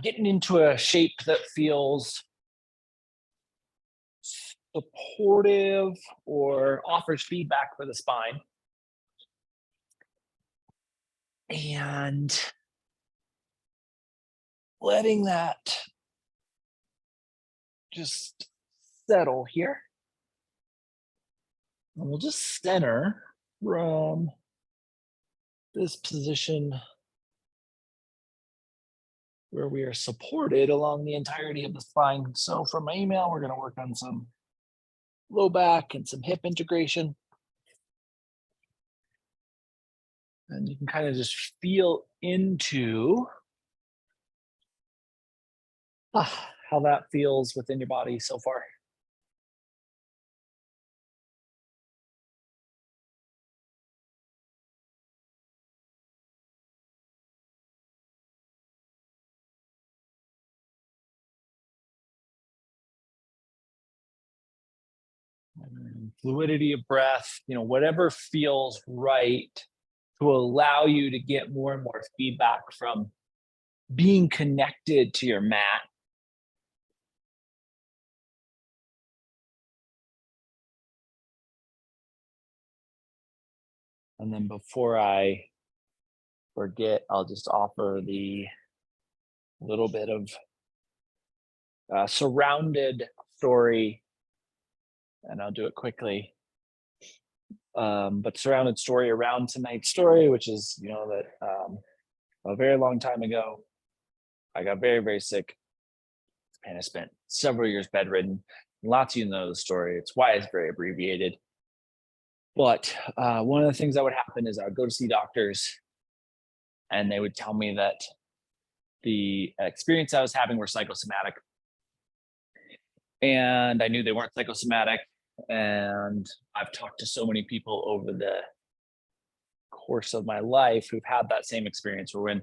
getting into a shape that feels supportive or offers feedback for the spine. And letting that just settle here. And we'll just center from this position where we are supported along the entirety of the spine. So for my email, we're going to work on some low back and some hip integration. And you can kind of just feel into how that feels within your body so far. And fluidity of breath, whatever feels right to allow you to get more and more feedback from being connected to your mat. And then before I forget, I'll just offer the little bit of surrounded story, and I'll do it quickly. But surrounded story around tonight's story, which is, that a very long time ago, I got very, very sick, and I spent several years bedridden. Lots of you know the story. It's why it's very abbreviated. But one of the things that would happen is I would go to see doctors, and they would tell me that the experience I was having were psychosomatic. And I knew they weren't psychosomatic. And I've talked to so many people over the course of my life who've had that same experience, where when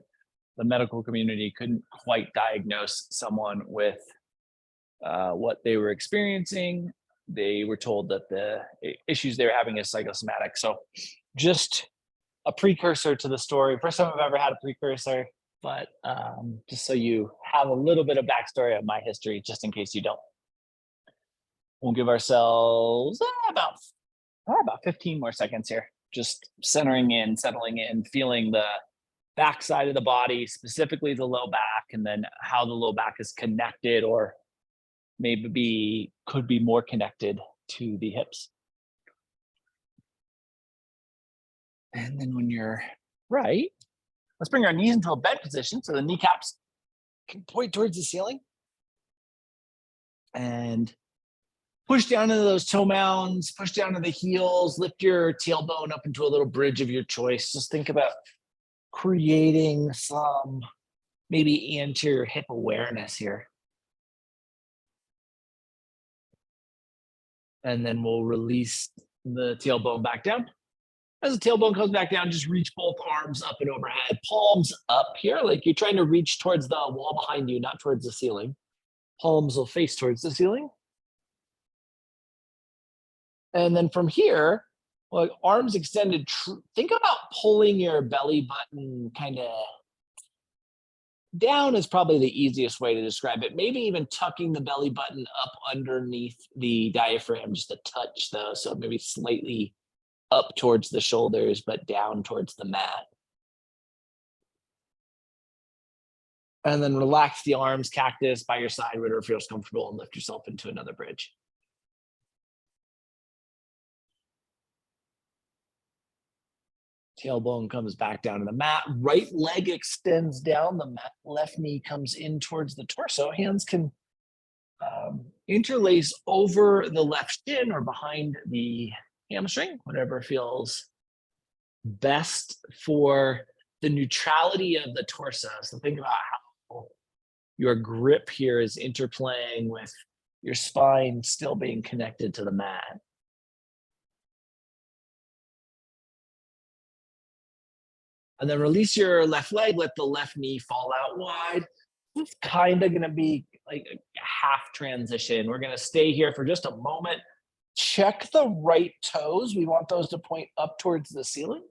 the medical community couldn't quite diagnose someone with what they were experiencing, they were told that the issues they were having is psychosomatic. So just a precursor to the story. First time I've ever had a precursor, but just so you have a little bit of backstory of my history, just in case you don't. We'll give ourselves about 15 more seconds here. Just centering in, settling in, feeling the back side of the body, specifically the low back, and then how the low back is connected, or maybe could be more connected to the hips. And then when you're right, let's bring our knees into a bed position so the kneecaps can point towards the ceiling. And push down into those toe mounds, push down to the heels, lift your tailbone up into a little bridge of your choice. Just think about creating some maybe anterior hip awareness here. And then we'll release the tailbone back down. As the tailbone comes back down, just reach both arms up and overhead, palms up here, like you're trying to reach towards the wall behind you, not towards the ceiling. Palms will face towards the ceiling. And then from here, like arms extended, think about pulling your belly button kind of down is probably the easiest way to describe it. Maybe even tucking the belly button up underneath the diaphragm, just a touch though. So maybe slightly up towards the shoulders, but down towards the mat. And then relax the arms, cactus by your side, whatever feels comfortable, and lift yourself into another bridge. Tailbone comes back down to the mat. Right leg extends down the mat. Left knee comes in towards the torso. Hands can interlace over the left shin or behind the hamstring, whatever feels best for the neutrality of the torso. So think about how your grip here is interplaying with your spine still being connected to the mat. And then release your left leg, let the left knee fall out wide. It's kind of going to be like a half transition. We're going to stay here for just a moment. Check the right toes. We want those to point up towards the ceiling.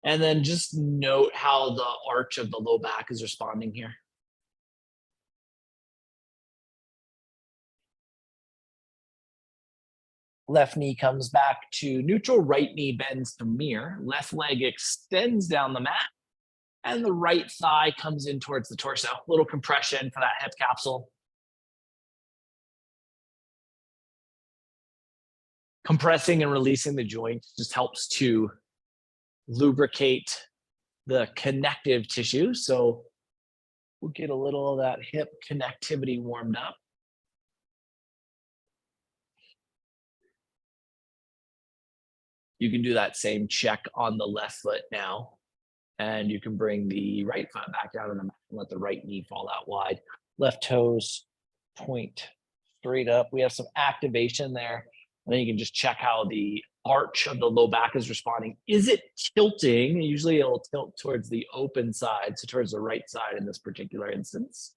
And then just note how the arch of the low back is responding here. Left knee comes back to neutral, right knee bends to mirror, left leg extends down the mat, and the right thigh comes in towards the torso. A little compression for that hip capsule. Compressing and releasing the joint just helps to lubricate the connective tissue. So we'll get a little of that hip connectivity warmed up. You can do that same check on the left foot now. And you can bring the right foot back down on the mat and let the right knee fall out wide. Left toes point straight up. We have some activation there. And then you can just check how the arch of the low back is responding. Is it tilting? Usually it'll tilt towards the open side, so towards the right side in this particular instance.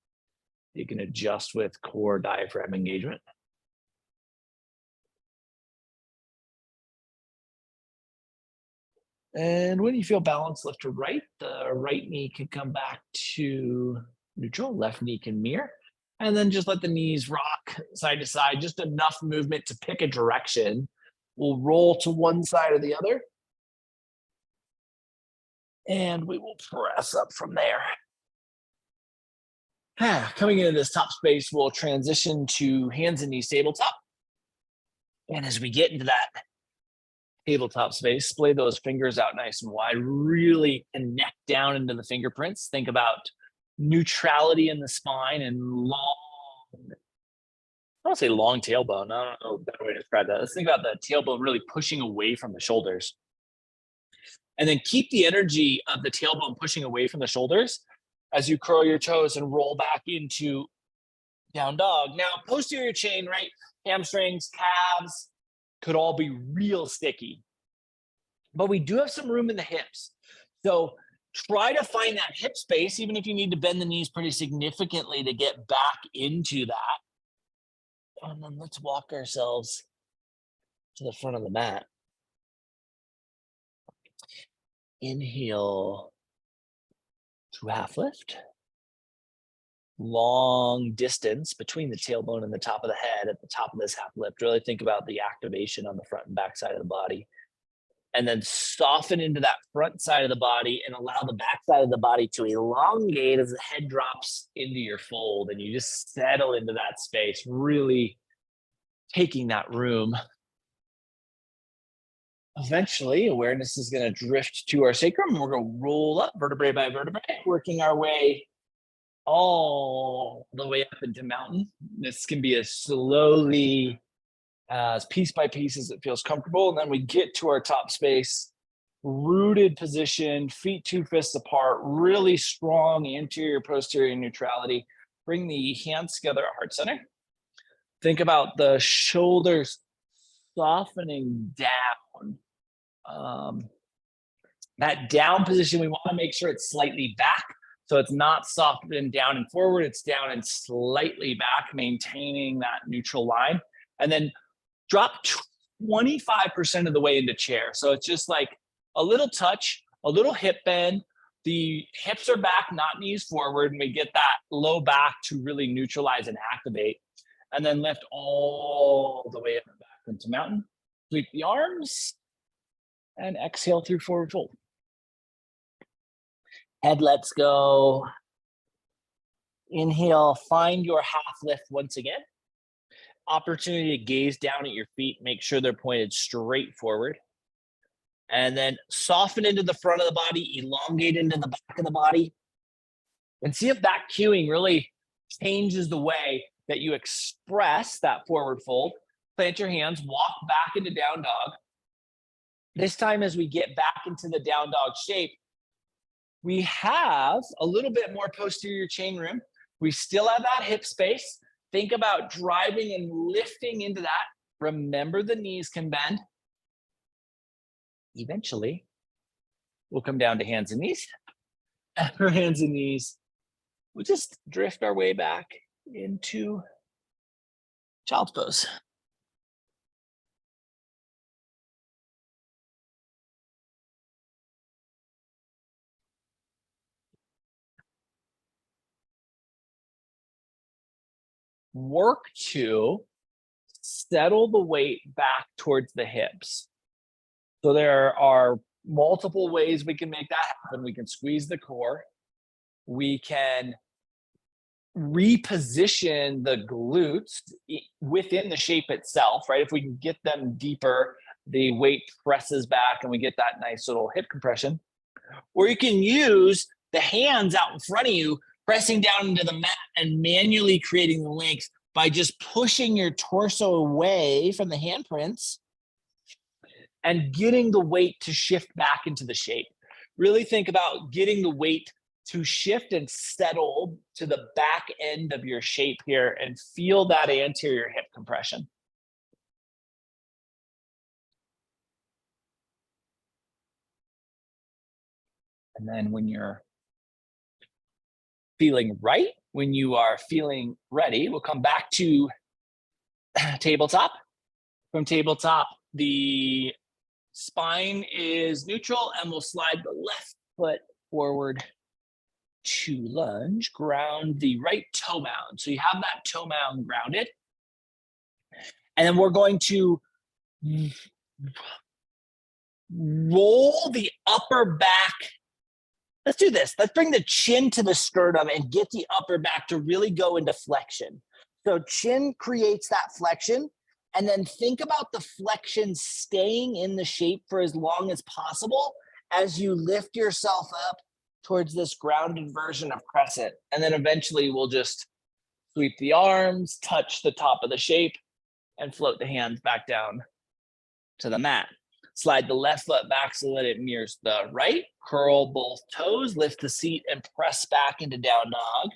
You can adjust with core diaphragm engagement. And when you feel balanced left to right, the right knee can come back to neutral, left knee can mirror. And then just let the knees rock side to side, just enough movement to pick a direction. We'll roll to one side or the other. And we will press up from there. Coming into this top space, we'll transition to hands and knees tabletop. And as we get into that tabletop space, splay those fingers out nice and wide, really connect down into the fingerprints. Think about neutrality in the spine and long, I don't want to say long tailbone. I don't know a better way to describe that. Let's think about the tailbone really pushing away from the shoulders. And then keep the energy of the tailbone pushing away from the shoulders as you curl your toes and roll back into down dog. Now, posterior chain, right? Hamstrings, calves could all be real sticky. But we do have some room in the hips. So try to find that hip space, even if you need to bend the knees pretty significantly to get back into that. And then let's walk ourselves to the front of the mat. Inhale to half lift. Long distance between the tailbone and the top of the head at the top of this half lift. Really think about the activation on the front and back side of the body. And then soften into that front side of the body and allow the back side of the body to elongate as the head drops into your fold. And you just settle into that space, really taking that room. Eventually, awareness is going to drift to our sacrum. We're going to roll up vertebrae by vertebrae, working our way all the way up into mountain. This can be as slowly as piece by piece as it feels comfortable. And then we get to our top space, rooted position, feet 2 fists apart, really strong anterior posterior neutrality. Bring the hands together at heart center. Think about the shoulders softening down. That down position, we want to make sure it's slightly back. So it's not softened down and forward, it's down and slightly back, maintaining that neutral line. And then drop 25% of the way into chair. So it's just like a little touch, a little hip bend. The hips are back, not knees forward. And we get that low back to really neutralize and activate. And then lift all the way up and back into mountain. Sweep the arms and exhale through forward fold. Head lets go. Inhale, find your half lift once again. Opportunity to gaze down at your feet, make sure they're pointed straight forward. And then soften into the front of the body, elongate into the back of the body. And see if that cueing really changes the way that you express that forward fold. Plant your hands, walk back into down dog. This time as we get back into the down dog shape, we have a little bit more posterior chain room. We still have that hip space. Think about driving and lifting into that. Remember the knees can bend. Eventually, we'll come down to hands and knees. After hands and knees, we'll just drift our way back into child's pose. work to settle the weight back towards the hips. So there are multiple ways we can make that happen. We can squeeze the core. We can reposition the glutes within the shape itself, right? If we can get them deeper, the weight presses back and we get that nice little hip compression. Or you can use the hands out in front of you, pressing down into the mat and manually creating the length by just pushing your torso away from the handprints and getting the weight to shift back into the shape. Really think about getting the weight to shift and settle to the back end of your shape here and feel that anterior hip compression. And then when you're feeling right, when you are feeling ready, we'll come back to tabletop. From tabletop, the spine is neutral and we'll slide the left foot forward to lunge, ground the right toe mound. So you have that toe mound grounded. And then we're going to roll the upper back. Let's do this. Let's bring the chin to the sternum and get the upper back to really go into flexion. So chin creates that flexion. And then think about the flexion staying in the shape for as long as possible as you lift yourself up towards this grounded version of crescent. And then eventually we'll just sweep the arms, touch the top of the shape, and float the hands back down to the mat. Slide the left foot back so that it mirrors the right. Curl both toes, lift the seat, and press back into down dog.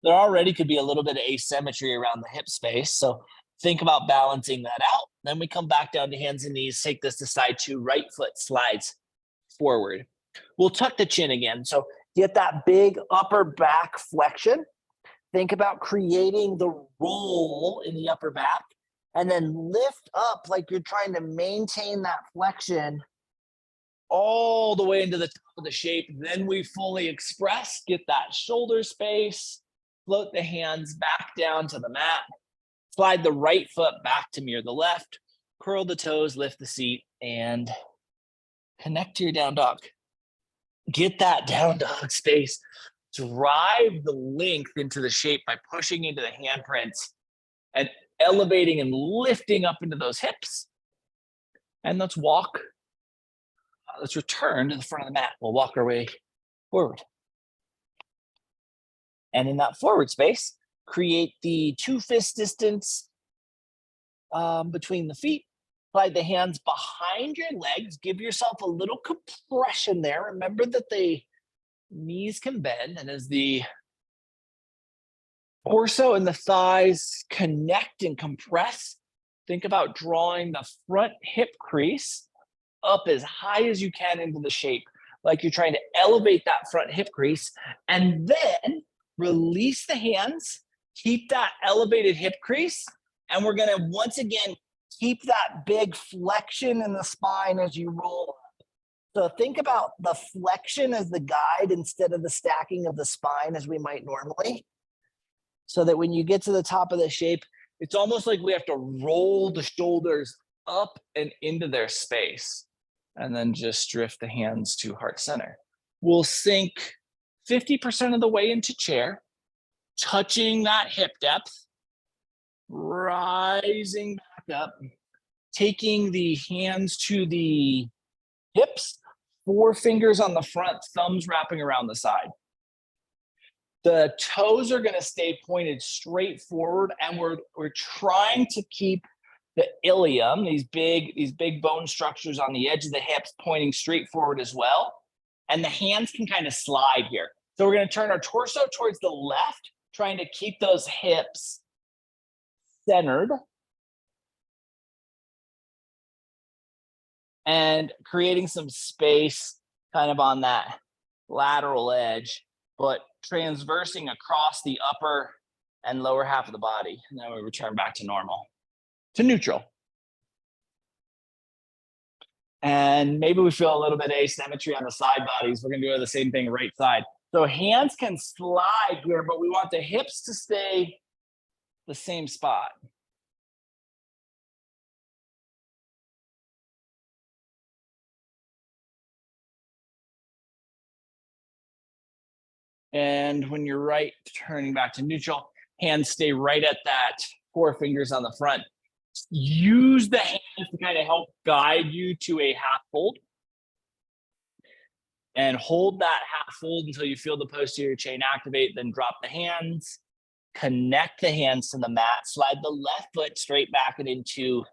There already could be a little bit of asymmetry around the hip space, so think about balancing that out. Then we come back down to hands and knees, take this to side two, right foot slides forward. We'll tuck the chin again. So get that big upper back flexion. Think about creating the roll in the upper back and then lift up like you're trying to maintain that flexion all the way into the top of the shape. Then we fully express, get that shoulder space, float the hands back down to the mat, slide the right foot back to mirror the left, curl the toes, lift the seat, and connect to your down dog. Get that down dog space. Drive the length into the shape by pushing into the handprints and elevating and lifting up into those hips. And let's walk. Let's return to the front of the mat. We'll walk our way forward. And in that forward space, create the 2 fist distance between the feet. Slide the hands behind your legs. Give yourself a little compression there. Remember that the knees can bend, and as the torso and the thighs connect and compress, think about drawing the front hip crease up as high as you can into the shape, like you're trying to elevate that front hip crease, and then release the hands, keep that elevated hip crease, and we're gonna once again keep that big flexion in the spine as you roll up. So think about the flexion as the guide instead of the stacking of the spine as we might normally. So that when you get to the top of the shape, it's almost like we have to roll the shoulders up and into their space. And then just drift the hands to heart center. We'll sink 50% of the way into chair, touching that hip depth, rising back up, taking the hands to the hips, 4 fingers on the front, thumbs wrapping around the side. The toes are going to stay pointed straight forward, and we're trying to keep the ilium, these big bone structures on the edge of the hips, pointing straight forward as well. And the hands can kind of slide here. So we're going to turn our torso towards the left, trying to keep those hips centered and creating some space kind of on that lateral edge, but transversing across the upper and lower half of the body. And then we return back to normal, to neutral. And maybe we feel a little bit of asymmetry on the side bodies. We're gonna do the same thing right side. So hands can slide here, but we want the hips to stay the same spot. And when you're right, turning back to neutral, hands stay right at that 4 fingers on the front. Use the hands to kind of help guide you to a half fold. And hold that half fold until you feel the posterior chain activate, then drop the hands, connect the hands to the mat, slide the left foot straight back and into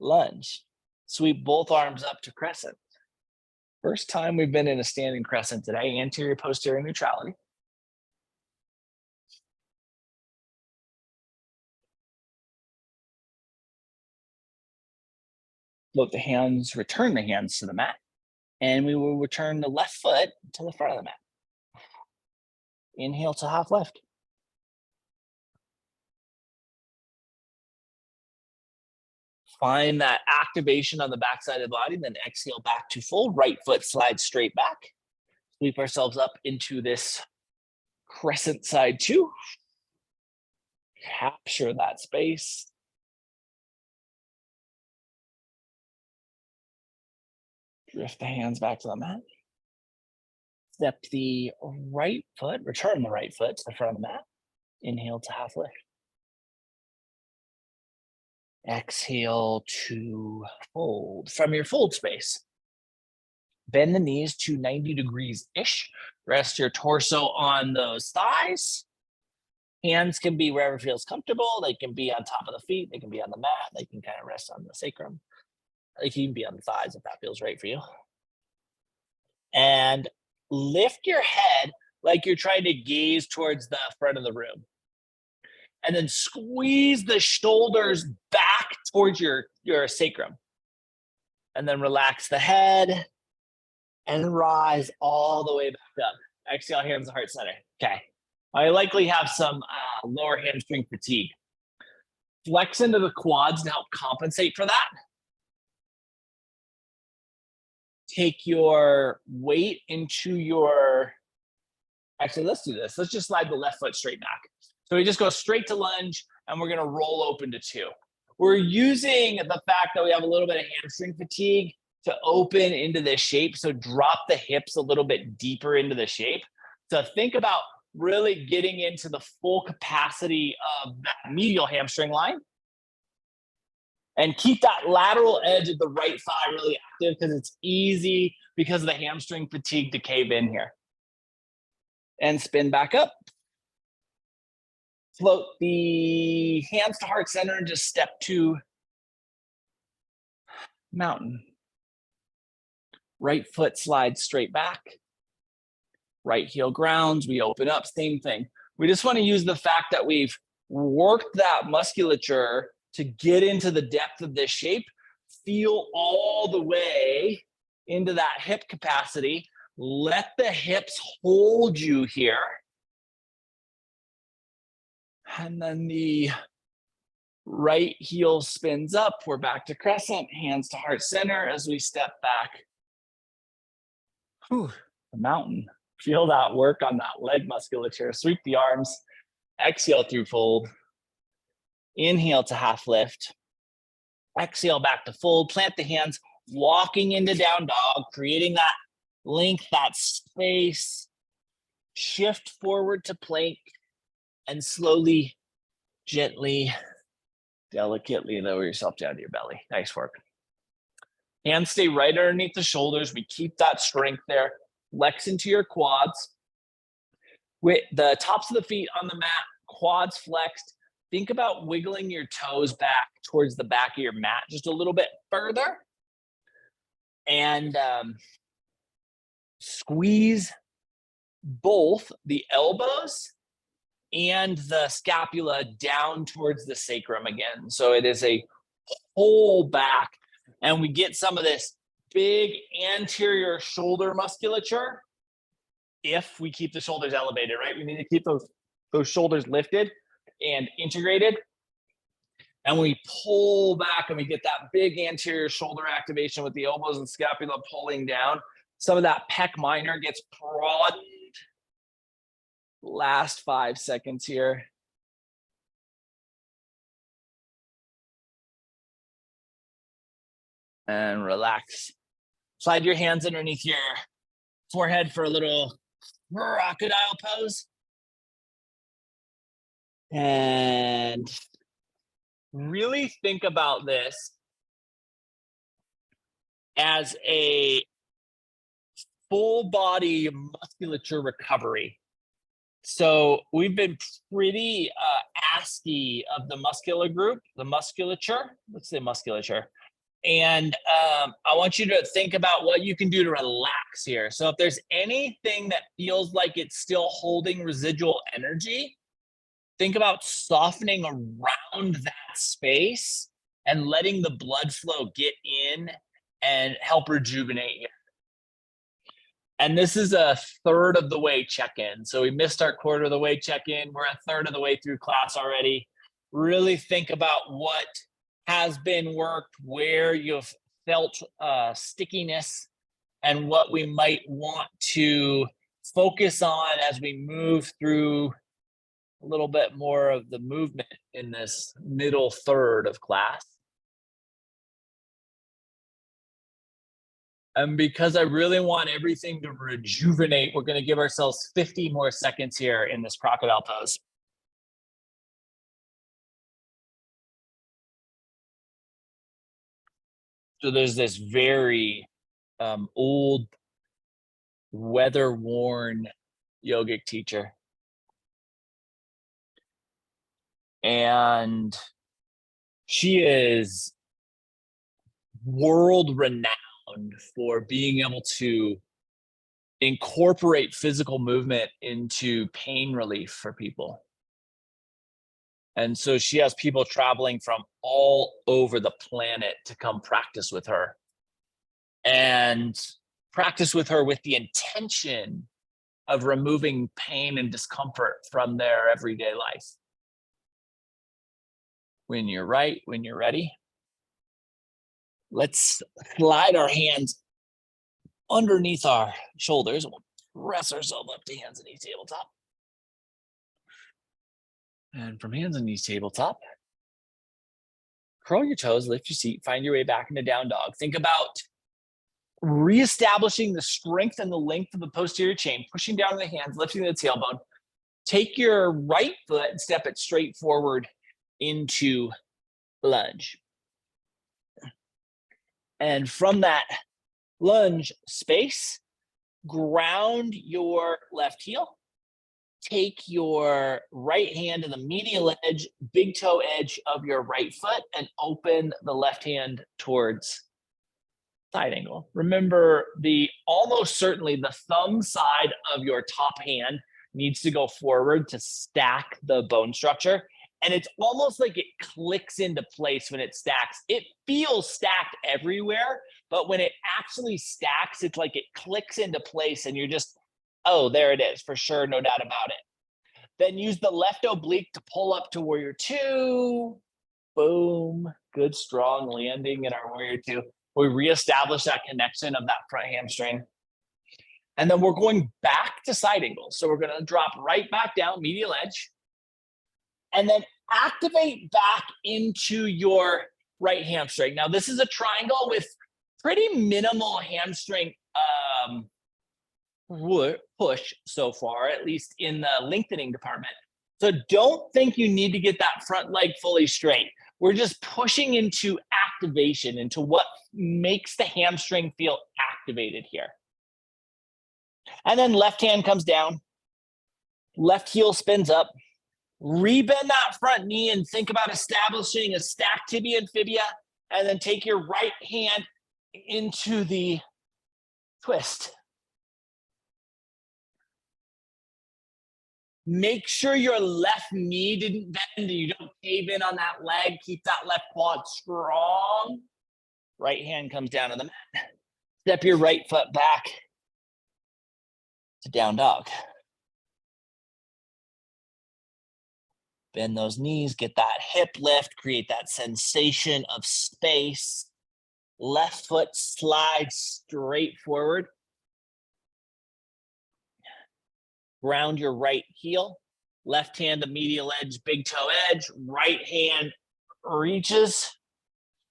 lunge. Sweep both arms up to crescent. First time we've been in a standing crescent today, anterior posterior neutrality. Float the hands, return the hands to the mat, and we will return the left foot to the front of the mat. Inhale to half lift. Find that activation on the backside of the body, then exhale back to fold. Right foot slides straight back. Sweep ourselves up into this crescent side two. Capture that space. Drift the hands back to the mat. Step the right foot, return the right foot to the front of the mat. Inhale to half lift. Exhale to fold. From your fold space, bend the knees to 90 degrees-ish. Rest your torso on those thighs. Hands can be wherever feels comfortable. They can be on top of the feet. They can be on the mat. They can kind of rest on the sacrum. They can even be on the thighs if that feels right for you. And lift your head like you're trying to gaze towards the front of the room. And then squeeze the shoulders back towards your sacrum. And then relax the head and rise all the way back up. Exhale, hands to heart center. Okay. I likely have some lower hamstring fatigue. Flex into the quads to help compensate for that. Take your weight into your, actually, let's do this. Let's just slide the left foot straight back. So we just go straight to lunge and we're gonna roll open to two. We're using the fact that we have a little bit of hamstring fatigue to open into this shape. So drop the hips a little bit deeper into the shape. So think about really getting into the full capacity of that medial hamstring line. And keep that lateral edge of the right thigh really active because it's easy because of the hamstring fatigue to cave in here. And spin back up. Float the hands to heart center and just step to mountain. Right foot slides straight back. Right heel grounds, we open up, same thing. We just want to use the fact that we've worked that musculature to get into the depth of this shape. Feel all the way into that hip capacity. Let the hips hold you here. And then the right heel spins up. We're back to crescent, hands to heart center as we step back. Whew, the mountain. Feel that work on that leg musculature. Sweep the arms, exhale through fold. Inhale to half lift. Exhale back to fold. Plant the hands, walking into down dog, creating that length, that space. Shift forward to plank and slowly, gently, delicately lower yourself down to your belly. Nice work. Hands stay right underneath the shoulders. We keep that strength there. Flex into your quads. With the tops of the feet on the mat, quads flexed. Think about wiggling your toes back towards the back of your mat just a little bit further. And squeeze both the elbows and the scapula down towards the sacrum again. So it is a whole back. And we get some of this big anterior shoulder musculature if we keep the shoulders elevated, right? We need to keep those shoulders lifted and integrated. And we pull back and we get that big anterior shoulder activation with the elbows and scapula pulling down. Some of that pec minor gets broadened. Last 5 seconds here. And relax. Slide your hands underneath your forehead for a little crocodile pose. And really think about this as a full body musculature recovery. So we've been pretty ASCII of the musculature. Let's say musculature. And I want you to think about what you can do to relax here. So if there's anything that feels like it's still holding residual energy, think about softening around that space and letting the blood flow get in and help rejuvenate you. And this is a third of the way check-in. So we missed our quarter of the way check-in. We're a third of the way through class already. Really think about what has been worked, where you've felt stickiness, and what we might want to focus on as we move through a little bit more of the movement in this middle third of class. And because I really want everything to rejuvenate, we're going to give ourselves 50 more seconds here in this crocodile pose. So there's this very old, weather-worn yogic teacher. And she is world-renowned for being able to incorporate physical movement into pain relief for people. And so she has people traveling from all over the planet to come practice with her, and practice with her with the intention of removing pain and discomfort from their everyday life. When you're ready, let's slide our hands underneath our shoulders and we'll press ourselves up to hands and knees tabletop. And from hands and knees tabletop, curl your toes, lift your seat, find your way back into down dog. Think about reestablishing the strength and the length of the posterior chain, pushing down the hands, lifting the tailbone. Take your right foot and step it straight forward into lunge. And from that lunge space, ground your left heel. Take your right hand to the medial edge, big toe edge of your right foot, and open the left hand towards side angle. Remember, almost certainly the thumb side of your top hand needs to go forward to stack the bone structure. And it's almost like it clicks into place when it stacks. It feels stacked everywhere, but when it actually stacks, it's like it clicks into place and you're just, oh, there it is, for sure, no doubt about it. Then use the left oblique to pull up to warrior two. Boom, good strong landing in our warrior two. We reestablish that connection of that front hamstring. And then we're going back to side angle. So we're gonna drop right back down, medial edge, and then activate back into your right hamstring. Now this is a triangle with pretty minimal hamstring push so far, at least in the lengthening department. So don't think you need to get that front leg fully straight. We're just pushing into activation, into what makes the hamstring feel activated here. And then left hand comes down, left heel spins up, rebend that front knee and think about establishing a stacked tibia and fibia, and then take your right hand into the twist. Make sure your left knee didn't bend and you don't cave in on that leg. Keep that left quad strong. Right hand comes down to the mat. Step your right foot back to down dog. Bend those knees, get that hip lift, create that sensation of space. Left foot slides straight forward. Ground your right heel, left hand to medial edge, big toe edge, right hand reaches.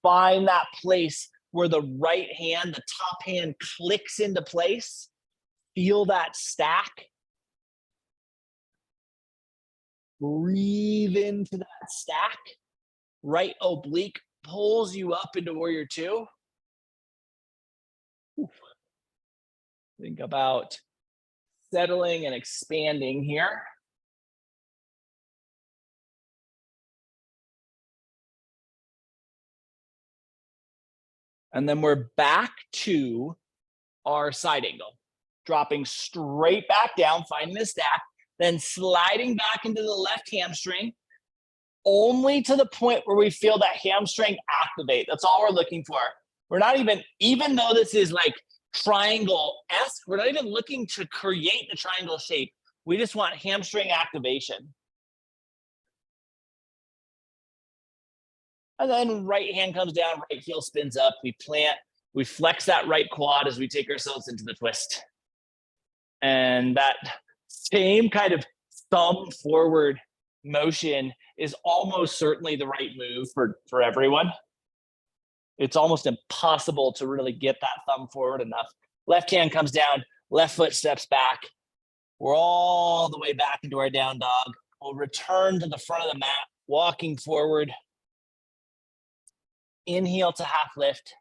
Find that place where the right hand, the top hand clicks into place. Feel that stack. Breathe into that stack. Right oblique pulls you up into warrior two. Think about settling and expanding here. And then we're back to our side angle, dropping straight back down, finding the stack, then sliding back into the left hamstring, only to the point where we feel that hamstring activate. That's all we're looking for. We're not even though this is like triangle-esque, we're not even looking to create the triangle shape. We just want hamstring activation. And then right hand comes down, right heel spins up. We plant, we flex that right quad as we take ourselves into the twist. And that same kind of thumb forward motion is almost certainly the right move for everyone. It's almost impossible to really get that thumb forward enough. Left hand comes down, left foot steps back. We're all the way back into our down dog. We'll return to the front of the mat, walking forward. Inhale to half lift.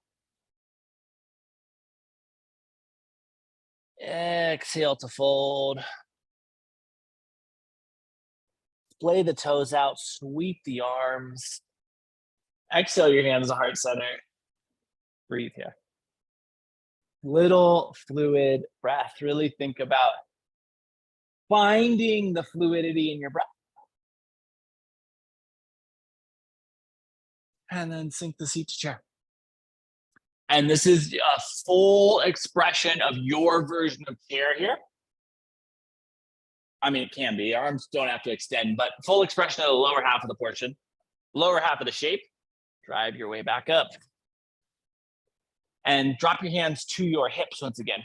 Exhale to fold. Splay the toes out, sweep the arms. Exhale your hands to heart center. Breathe here. Little fluid breath. Really think about finding the fluidity in your breath. And then sink the seat to chair. And this is a full expression of your version of chair here. I mean, it can be, arms don't have to extend, but full expression of the lower half of the portion, lower half of the shape. Drive your way back up. And drop your hands to your hips once again.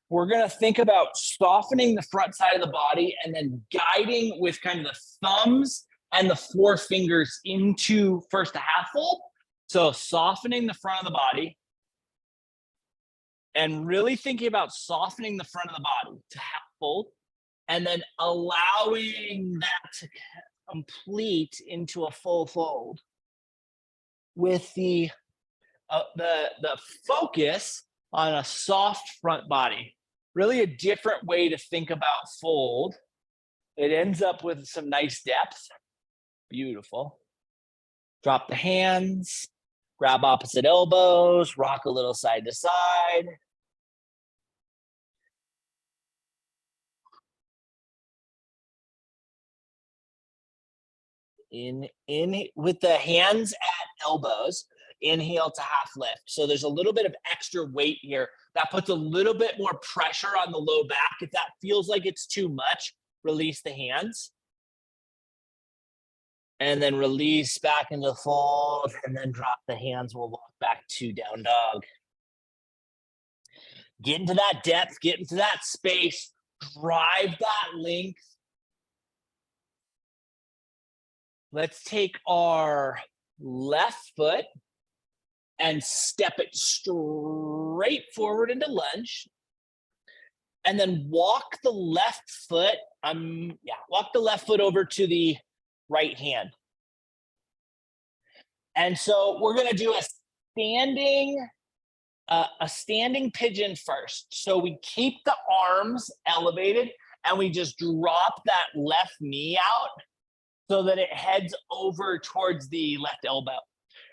We're gonna think about softening the front side of the body and then guiding with kind of the thumbs and the forefingers into first a half fold. So softening the front of the body and really thinking about softening the front of the body to half fold and then allowing that to complete into a full fold with the focus on a soft front body. Really a different way to think about fold. It ends up with some nice depth. Beautiful. Drop the hands, grab opposite elbows, rock a little side to side. In with the hands at elbows, inhale to half lift. So there's a little bit of extra weight here. That puts a little bit more pressure on the low back. If that feels like it's too much, release the hands. And then release back into fold and then drop the hands. We'll walk back to down dog. Get into that depth, get into that space, drive that length. Let's take our left foot and step it straight forward into lunge. And then walk the left foot, walk the left foot over to the right hand. And so we're gonna do a standing pigeon first. So we keep the arms elevated and we just drop that left knee out so that it heads over towards the left elbow,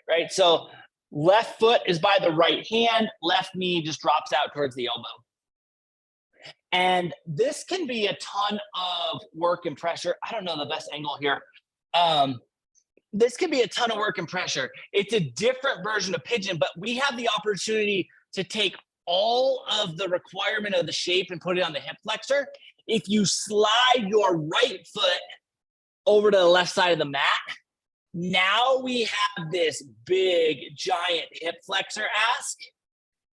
right? So left foot is by the right hand, left knee just drops out towards the elbow. And this can be a ton of work and pressure. I don't know the best angle here. This can be a ton of work and pressure. It's a different version of pigeon, but we have the opportunity to take all of the requirement of the shape and put it on the hip flexor. If you slide your right foot over to the left side of the mat, now we have this big, giant hip flexor ask.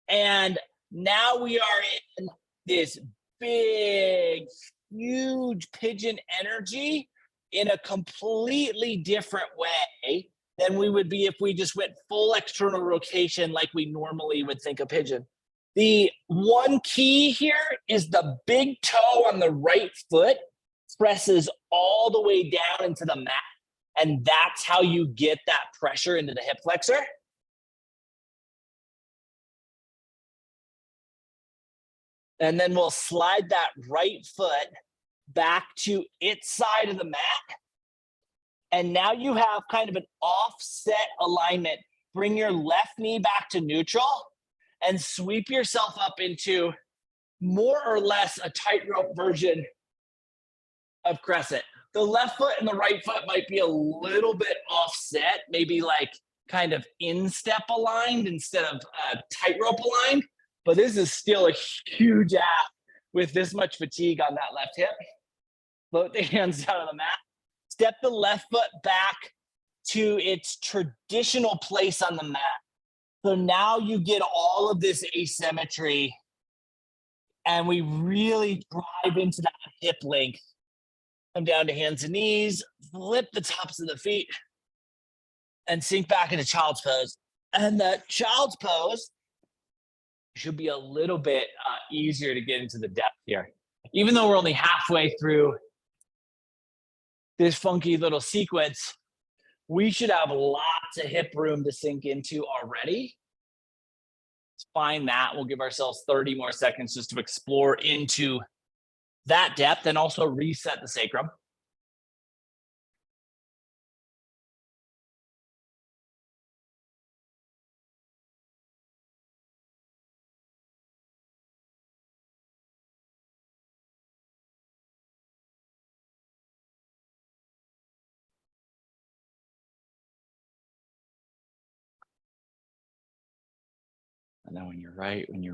And now we are in this big, huge pigeon energy in a completely different way than we would be if we just went full external rotation like we normally would think a pigeon. The one key here is the big toe on the right foot presses all the way down into the mat. And that's how you get that pressure into the hip flexor. And then we'll slide that right foot back to its side of the mat. And now you have kind of an offset alignment. Bring your left knee back to neutral and sweep yourself up into more or less a tightrope version of crescent. The left foot and the right foot might be a little bit offset, maybe like kind of instep aligned instead of tightrope aligned, but this is still a huge app with this much fatigue on that left hip. Float the hands down on the mat. Step the left foot back to its traditional place on the mat. So now you get all of this asymmetry and we really drive into that hip length. Come down to hands and knees, flip the tops of the feet, and sink back into child's pose. And the child's pose should be a little bit easier to get into the depth here. Even though we're only halfway through this funky little sequence, we should have lots of hip room to sink into already. Let's find that. We'll give ourselves 30 more seconds just to explore into that depth and also reset the sacrum. And then when you're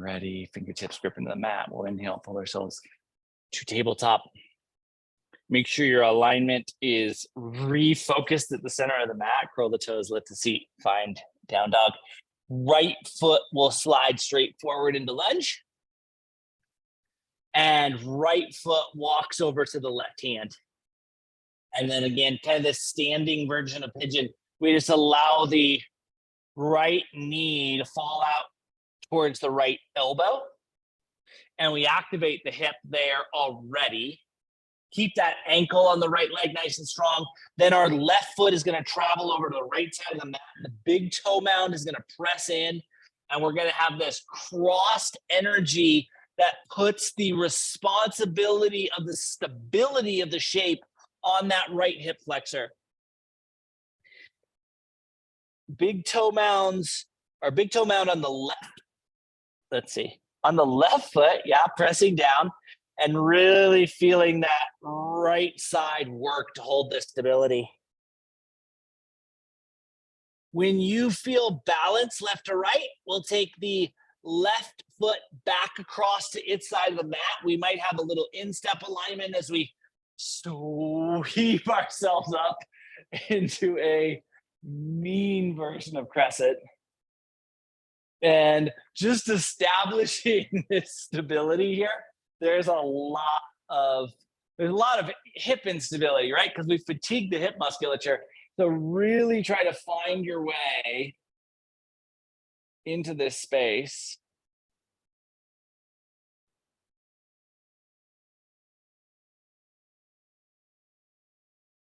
ready, fingertips gripping the mat, we'll inhale, pull ourselves to tabletop. Make sure your alignment is refocused at the center of the mat. Curl the toes, lift the seat, find down dog. Right foot will slide straight forward into lunge. And right foot walks over to the left hand. And then again, kind of this standing version of pigeon. We just allow the right knee to fall out towards the right elbow. And we activate the hip there already. Keep that ankle on the right leg nice and strong. Then our left foot is going to travel over to the right side of the mat. The big toe mound is going to press in. And we're going to have this crossed energy that puts the responsibility of the stability of the shape on that right hip flexor. Big toe mounds, or big toe mound on the left. Let's see. On the left foot, yeah, pressing down and really feeling that right side work to hold this stability. When you feel balance left to right, we'll take the left foot back across to its side of the mat. We might have a little instep alignment as we sweep ourselves up into a mean version of crescent. And just establishing this stability here, there's a lot of hip instability, right? Because we fatigue the hip musculature. So really try to find your way into this space.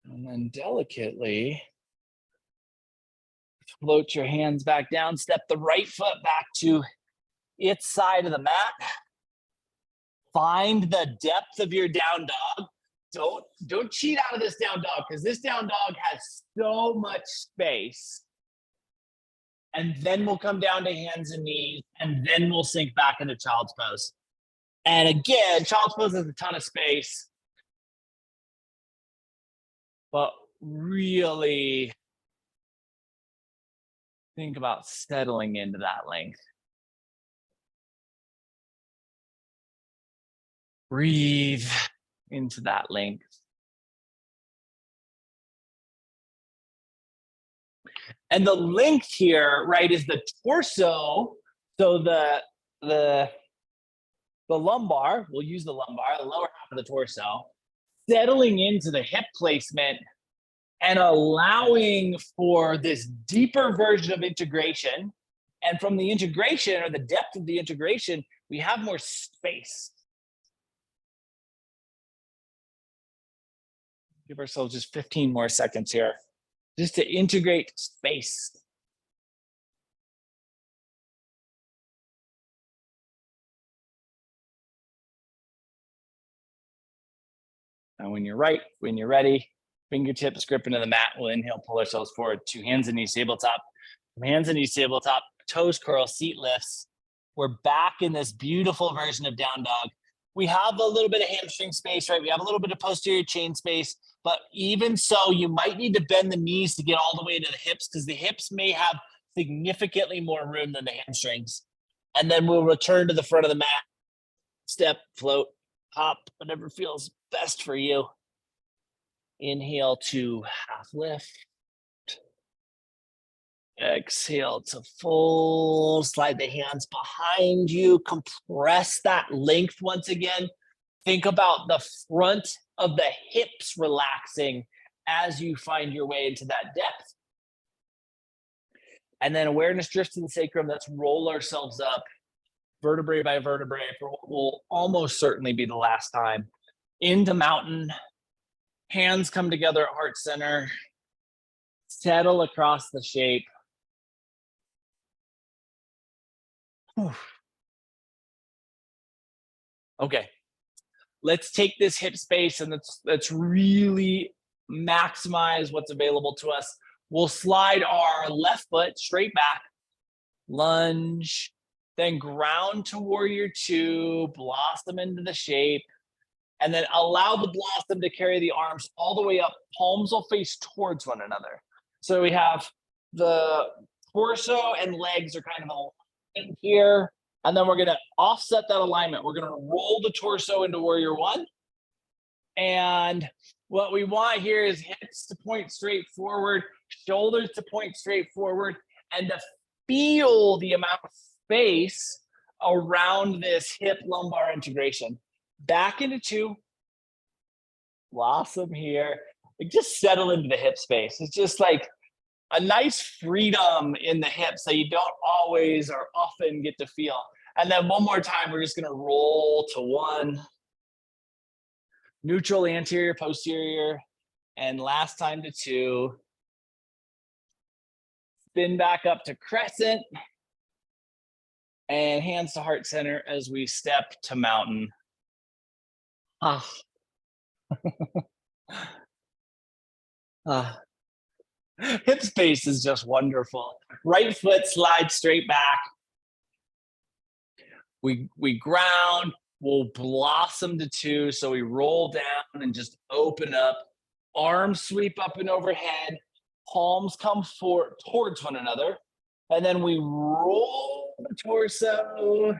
And then delicately float your hands back down, step the right foot back to its side of the mat. Find the depth of your down dog. Don't cheat out of this down dog, because this down dog has so much space. And then we'll come down to hands and knees, and then we'll sink back into child's pose. And again, child's pose has a ton of space, but really think about settling into that length. Breathe into that length. And the length here, right, is the torso. So the lumbar, we'll use the lumbar, the lower half of the torso, settling into the hip placement and allowing for this deeper version of integration. And from the integration, or the depth of the integration, we have more space. Give ourselves just 15 more seconds here, just to integrate space. And when you're ready, fingertips grip into the mat. We'll inhale, pull ourselves forward. 2 hands and knees tabletop. Hands and knees tabletop, toes curl, seat lifts. We're back in this beautiful version of down dog. We have a little bit of hamstring space, right? We have a little bit of posterior chain space, but even so, you might need to bend the knees to get all the way to the hips, because the hips may have significantly more room than the hamstrings. And then we'll return to the front of the mat. Step, float, hop, whatever feels best for you. Inhale to half lift. Exhale to full. Slide the hands behind you. Compress that length once again. Think about the front of the hips relaxing as you find your way into that depth. And then awareness drifts to the sacrum. Let's roll ourselves up vertebrae by vertebrae for what will almost certainly be the last time. Into mountain. Hands come together at heart center. Settle across the shape. Okay, let's take this hip space and let's really maximize what's available to us. We'll slide our left foot straight back, lunge, then ground to warrior 2, blossom into the shape, and then allow the blossom to carry the arms all the way up. Palms will face towards one another. So we have the torso and legs are kind of in here, and then we're going to offset that alignment. We're going to roll the torso into warrior 1, and what we want here is hips to point straight forward, shoulders to point straight forward, and to feel the amount of space around this hip lumbar integration. Back into 2, blossom here, like just settle into the hip space. It's just like a nice freedom in the hips that you don't always or often get to feel. And then one more time, we're just going to roll to 1. Neutral, anterior, posterior. And last time to 2. Spin back up to crescent. And hands to heart center as we step to mountain. Ah. Hip space is just wonderful. Right foot slides straight back. We ground, we'll blossom to 2. So we roll down and just open up. Arms sweep up and overhead. Palms come forward towards one another. And then we roll the torso,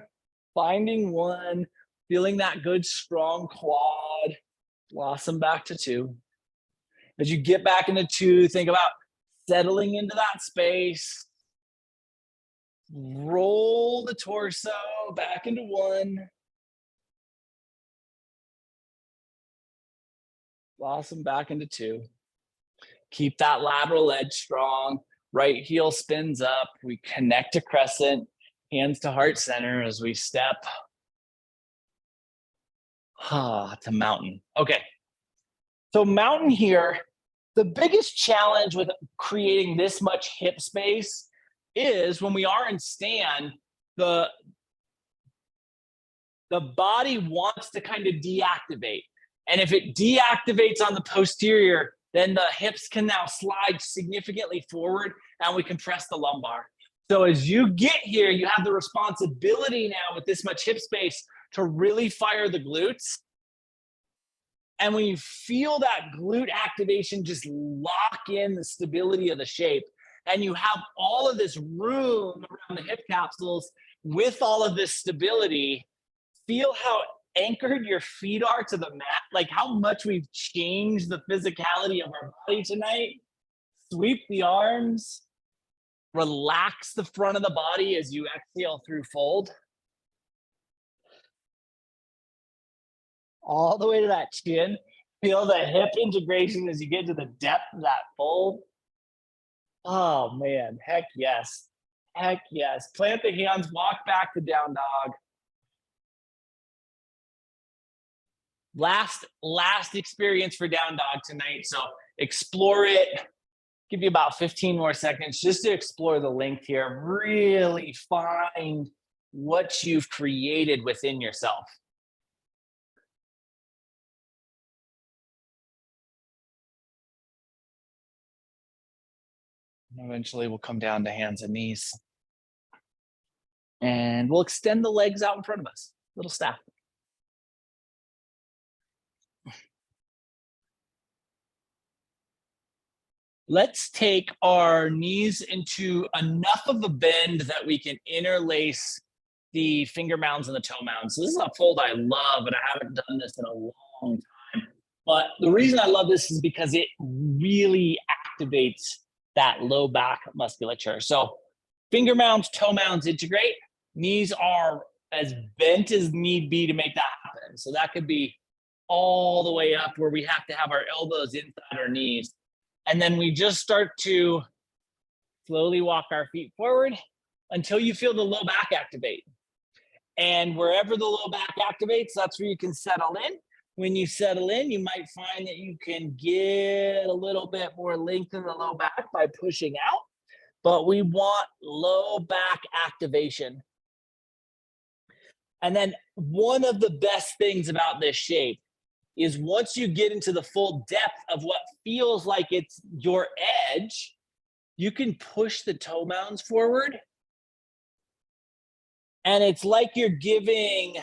finding 1, feeling that good strong quad. Blossom back to 2. As you get back into 2, think about settling into that space. Roll the torso back into 1. Blossom back into 2. Keep that lateral edge strong. Right heel spins up. We connect to crescent. Hands to heart center as we step to mountain. Okay. So mountain here, the biggest challenge with creating this much hip space is when we are in stand, the body wants to kind of deactivate. And if it deactivates on the posterior, then the hips can now slide significantly forward and we compress the lumbar. So as you get here, you have the responsibility now with this much hip space to really fire the glutes. And when you feel that glute activation, just lock in the stability of the shape. And you have all of this room around the hip capsules with all of this stability. Feel how anchored your feet are to the mat, like how much we've changed the physicality of our body tonight. Sweep the arms. Relax the front of the body as you exhale through fold. All the way to that chin. Feel the hip integration as you get to the depth of that fold. Oh man, heck yes. Heck yes. Plant the hands, walk back to down dog. Last experience for down dog tonight. So explore it. Give you about 15 more seconds just to explore the length here. Really find what you've created within yourself. Eventually we'll come down to hands and knees. And we'll extend the legs out in front of us, little staff. Let's take our knees into enough of a bend that we can interlace the finger mounds and the toe mounds. So this is a fold I love, and I haven't done this in a long time. But the reason I love this is because it really activates that low back musculature. So finger mounds, toe mounds integrate. Knees are as bent as need be to make that happen. So that could be all the way up where we have to have our elbows inside our knees. And then we just start to slowly walk our feet forward until you feel the low back activate. And wherever the low back activates, that's where you can settle in. When you settle in, you might find that you can get a little bit more length in the low back by pushing out, but we want low back activation. And then one of the best things about this shape is once you get into the full depth of what feels like it's your edge, you can push the toe mounds forward. And it's like you're giving,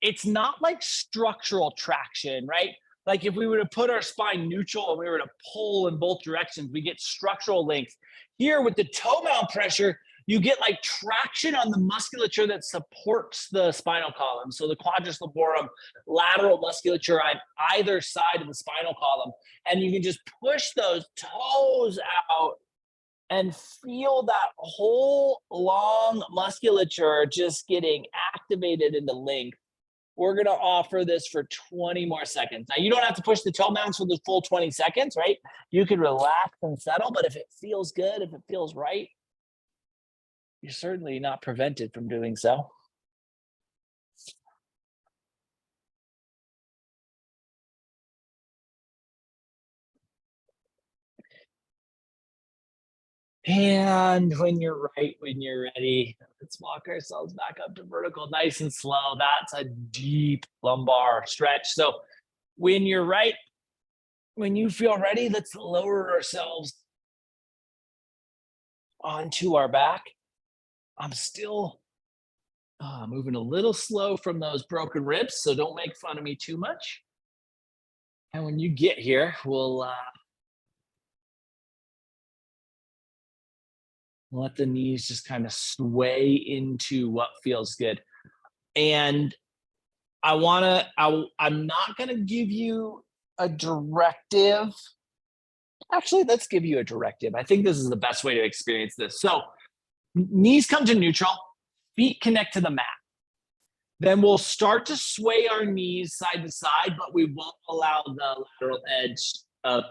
it's not like structural traction, right? Like if we were to put our spine neutral and we were to pull in both directions, we get structural length. Here with the toe mount pressure, you get like traction on the musculature that supports the spinal column. So the quadratus lumborum, lateral musculature on either side of the spinal column. And you can just push those toes out and feel that whole long musculature just getting activated into length. We're gonna offer this for 20 more seconds. Now you don't have to push the toe mounts for the full 20 seconds, right? You can relax and settle, but if it feels good, if it feels right, you're certainly not prevented from doing so. And when you're right, when you're ready, let's walk ourselves back up to vertical, nice and slow. That's a deep lumbar stretch. So when you're right, when you feel ready, let's lower ourselves onto our back. I'm still moving a little slow from those broken ribs, so don't make fun of me too much. And when you get here, we'll let the knees just kind of sway into what feels good. And I'm not gonna give you a directive. Actually, let's give you a directive. I think this is the best way to experience this. So knees come to neutral, feet connect to the mat. Then we'll start to sway our knees side to side, but we won't allow the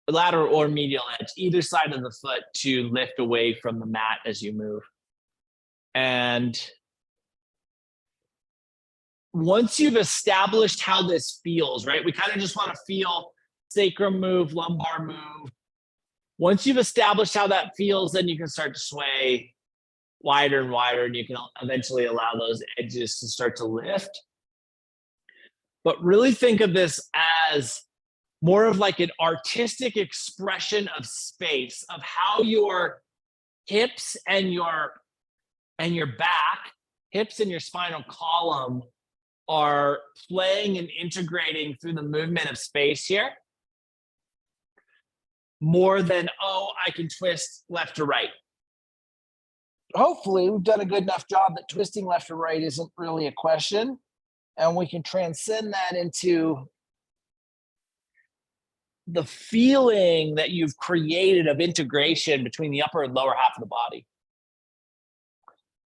lateral or medial edge, either side of the foot, to lift away from the mat as you move. And once you've established how this feels, right? We kind of just want to feel sacrum move, lumbar move. Once you've established how that feels, then you can start to sway wider and wider, and you can eventually allow those edges to start to lift. But really think of this as more of like an artistic expression of space, of how your hips and your back, hips and your spinal column are playing and integrating through the movement of space here, more than, oh, I can twist left to right. Hopefully we've done a good enough job that twisting left to right isn't really a question, and we can transcend that into the feeling that you've created of integration between the upper and lower half of the body.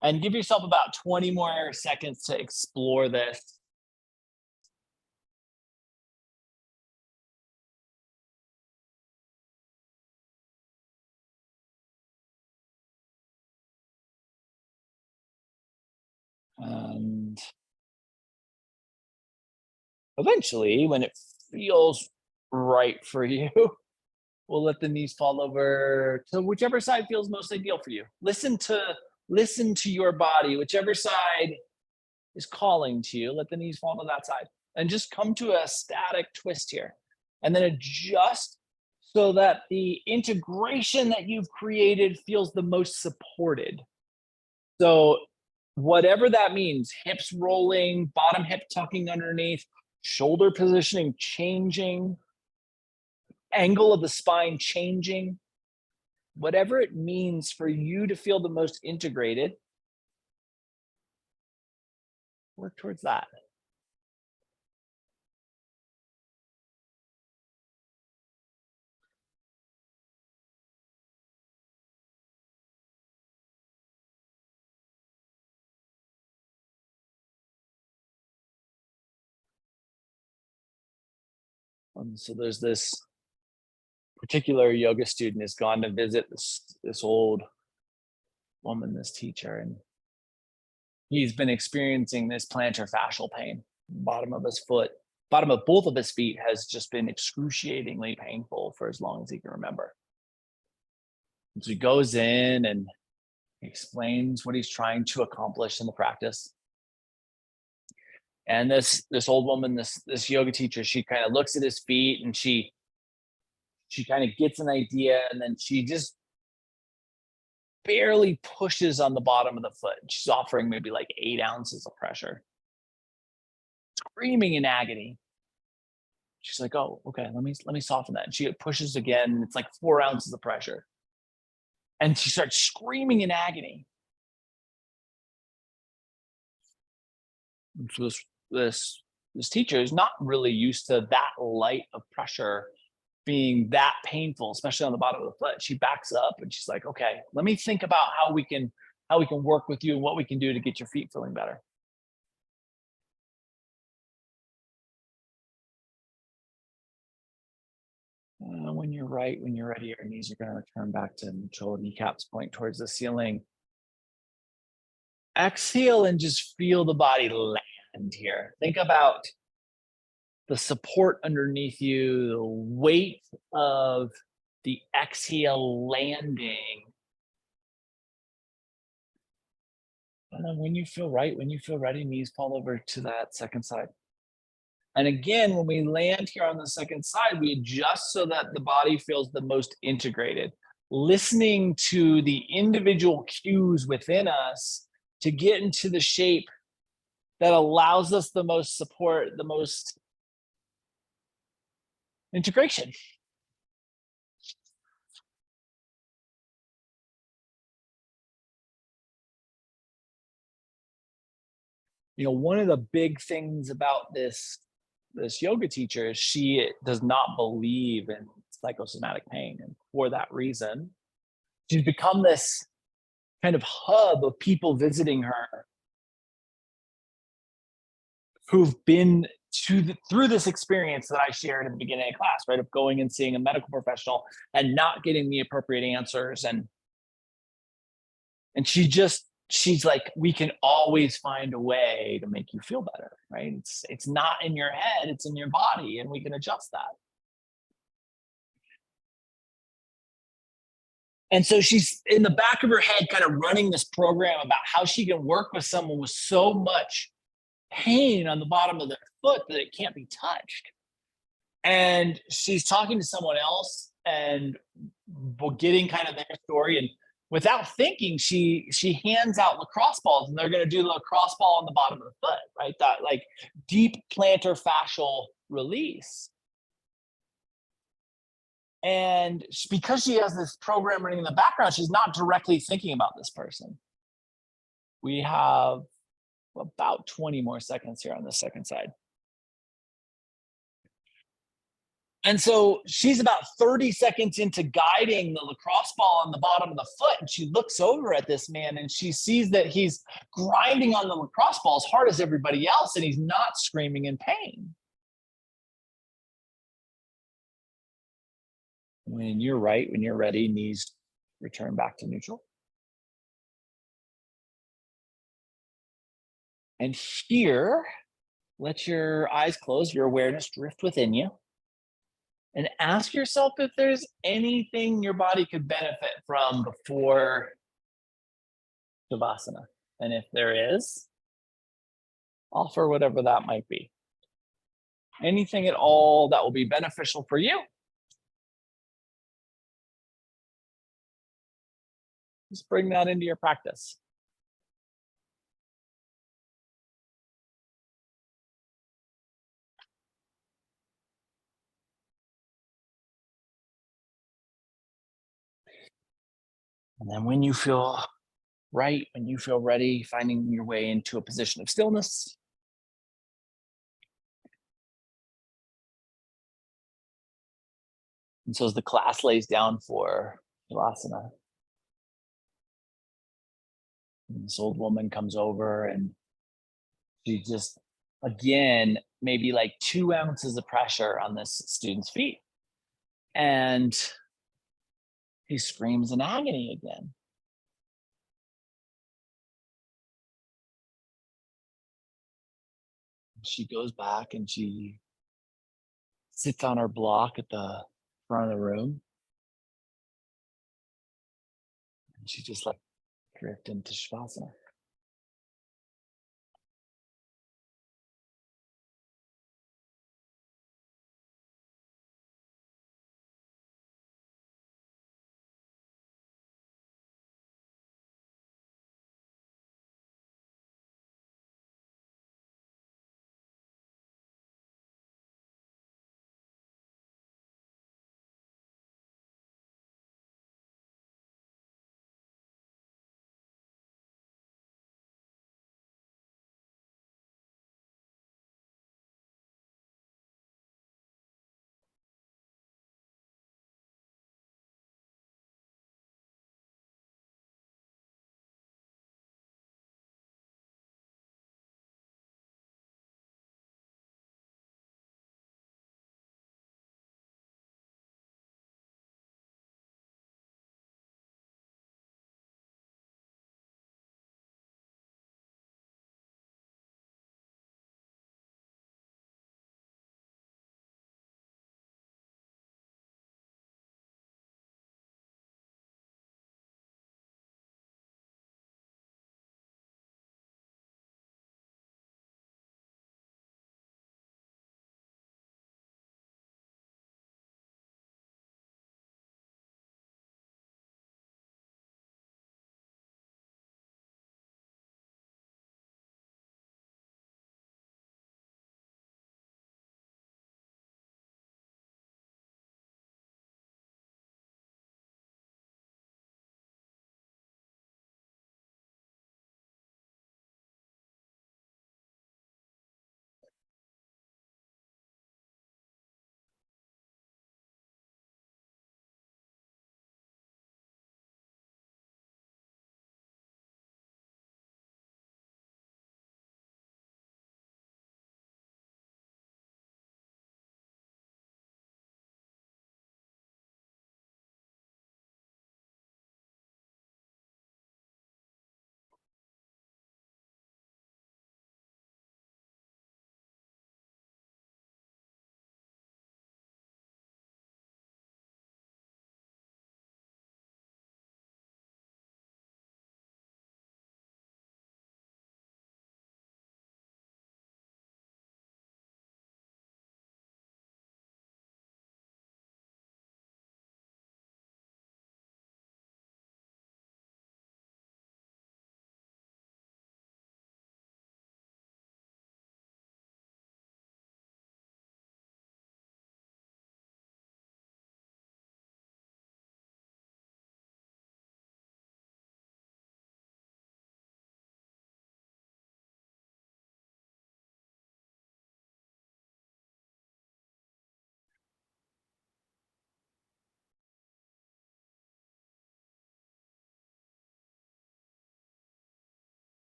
And give yourself about 20 more seconds to explore this. And eventually, when it feels right for you, we'll let the knees fall over to whichever side feels most ideal for you. Listen to your body, whichever side is calling to you. Let the knees fall to that side, and just come to a static twist here, and then adjust so that the integration that you've created feels the most supported. So whatever that means, hips rolling, bottom hip tucking underneath, shoulder positioning changing, angle of the spine changing, whatever it means for you to feel the most integrated, work towards that. So there's this particular yoga student has gone to visit this old woman, this teacher, and he's been experiencing this plantar fascial pain. Bottom of his foot, bottom of both of his feet has just been excruciatingly painful for as long as he can remember. So he goes in and explains what he's trying to accomplish in the practice. And this old woman, this yoga teacher, she kind of looks at his feet and she kind of gets an idea, and then she just barely pushes on the bottom of the foot. She's offering maybe like 8 ounces of pressure, screaming in agony. She's like, "Oh, okay, let me soften that." And she pushes again, and it's like 4 ounces of pressure. And she starts screaming in agony. And so this teacher is not really used to that light of pressure being that painful, especially on the bottom of the foot. She backs up and she's like, "Okay, let me think about how we can work with you and what we can do to get your feet feeling better." When you're right, when you're ready, your knees are going to return back to neutral, kneecaps point towards the ceiling. Exhale and just feel the body land here. Think about the support underneath you, the weight of the exhale landing. And then when you feel right, when you feel ready, knees fall over to that second side. And again, when we land here on the second side, we adjust so that the body feels the most integrated, listening to the individual cues within us to get into the shape that allows us the most support, the most integration. One of the big things about this yoga teacher is she does not believe in psychosomatic pain, and for that reason she's become this kind of hub of people visiting her who've been through this experience that I shared at the beginning of class, right? Of going and seeing a medical professional and not getting the appropriate answers. And she's like, we can always find a way to make you feel better, right? It's not in your head, it's in your body, and we can adjust that. And so she's in the back of her head, kind of running this program about how she can work with someone with so much pain on the bottom of their foot that it can't be touched. And she's talking to someone else and getting kind of their story. And without thinking, she hands out lacrosse balls, and they're going to do the lacrosse ball on the bottom of the foot, right? That like deep plantar fascial release. And because she has this program running in the background, she's not directly thinking about this person. We have about 20 more seconds here on the second side. And so she's about 30 seconds into guiding the lacrosse ball on the bottom of the foot. And she looks over at this man and she sees that he's grinding on the lacrosse ball as hard as everybody else, and he's not screaming in pain. When you're right, when you're ready, knees return back to neutral. And here, let your eyes close, your awareness drift within you, and ask yourself if there's anything your body could benefit from before Shavasana. And if there is, offer whatever that might be. Anything at all that will be beneficial for you. Just bring that into your practice. And then when you feel right, when you feel ready, finding your way into a position of stillness. And so as the class lays down for Shavasana, this old woman comes over and she just, again, maybe like 2 ounces of pressure on this student's feet. And he screams in agony again. She goes back and she sits on her block at the front of the room. And she just like drift into Shavasana.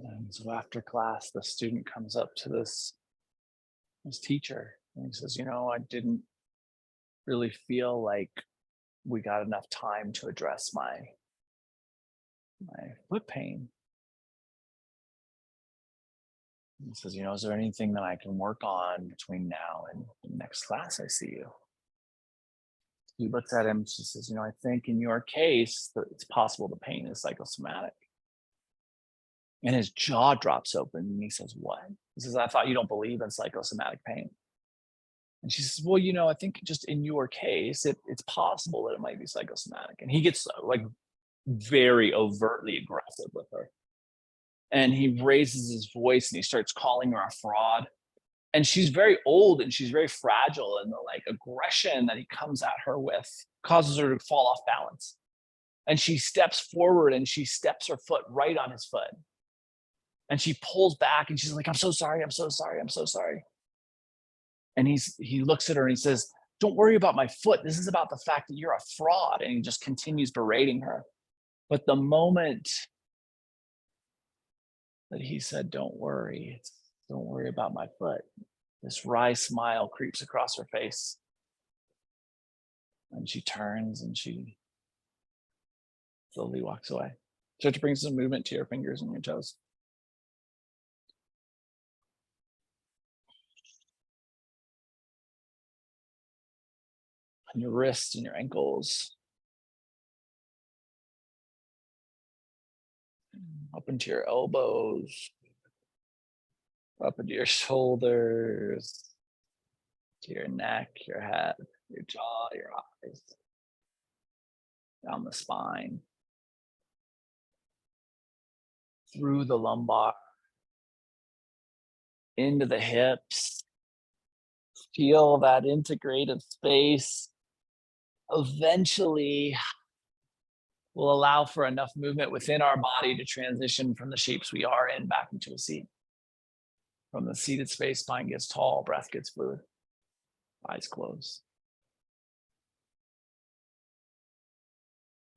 And so after class, the student comes up to this teacher and he says, I didn't really feel like we got enough time to address my foot pain. He says, is there anything that I can work on between now and the next class I see you? He looks at him, she says, I think in your case that it's possible the pain is psychosomatic. And his jaw drops open and he says, what? He says, I thought you don't believe in psychosomatic pain. And she says, well, I think just in your case, it's possible that it might be psychosomatic. And he gets like very overtly aggressive with her. And he raises his voice and he starts calling her a fraud. And she's very old and she's very fragile, and the like aggression that he comes at her with causes her to fall off balance. And she steps forward and she steps her foot right on his foot. And she pulls back and she's like, I'm so sorry, I'm so sorry, I'm so sorry. And he looks at her and he says, don't worry about my foot. This is about the fact that you're a fraud. And he just continues berating her. But the moment that he said, don't worry about my foot, this wry smile creeps across her face. And she turns and she slowly walks away. Start to bring some movement to your fingers and your toes. And your wrists and your ankles. Up into your elbows. Up into your shoulders. To your neck, your head, your jaw, your eyes. Down the spine. Through the lumbar. Into the hips. Feel that integrated space. Eventually, we'll allow for enough movement within our body to transition from the shapes we are in back into a seat. From the seated space, spine gets tall, breath gets fluid, eyes closed.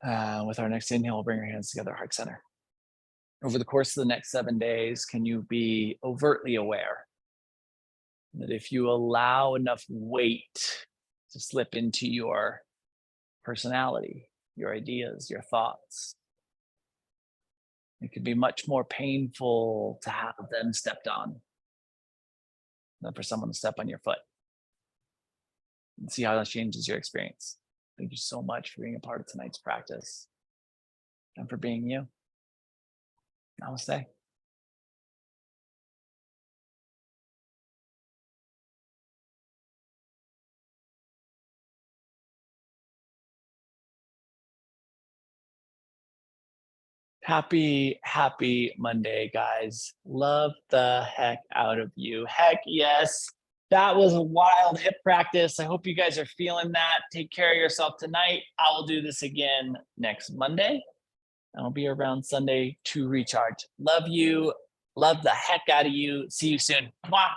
With our next inhale, we'll bring our hands together, heart center. Over the course of the next 7 days, can you be overtly aware that if you allow enough weight to slip into your personality, your ideas, your thoughts, it could be much more painful to have them stepped on than for someone to step on your foot. And see how that changes your experience. Thank you so much for being a part of tonight's practice and for being you. Namaste. Happy Monday, guys. Love the heck out of you. Heck yes. That was a wild hip practice. I hope you guys are feeling that. Take care of yourself tonight. I will do this again next Monday. I'll be around Sunday to recharge. Love you. Love the heck out of you. See you soon. Mwah.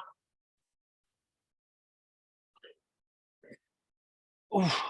Oof.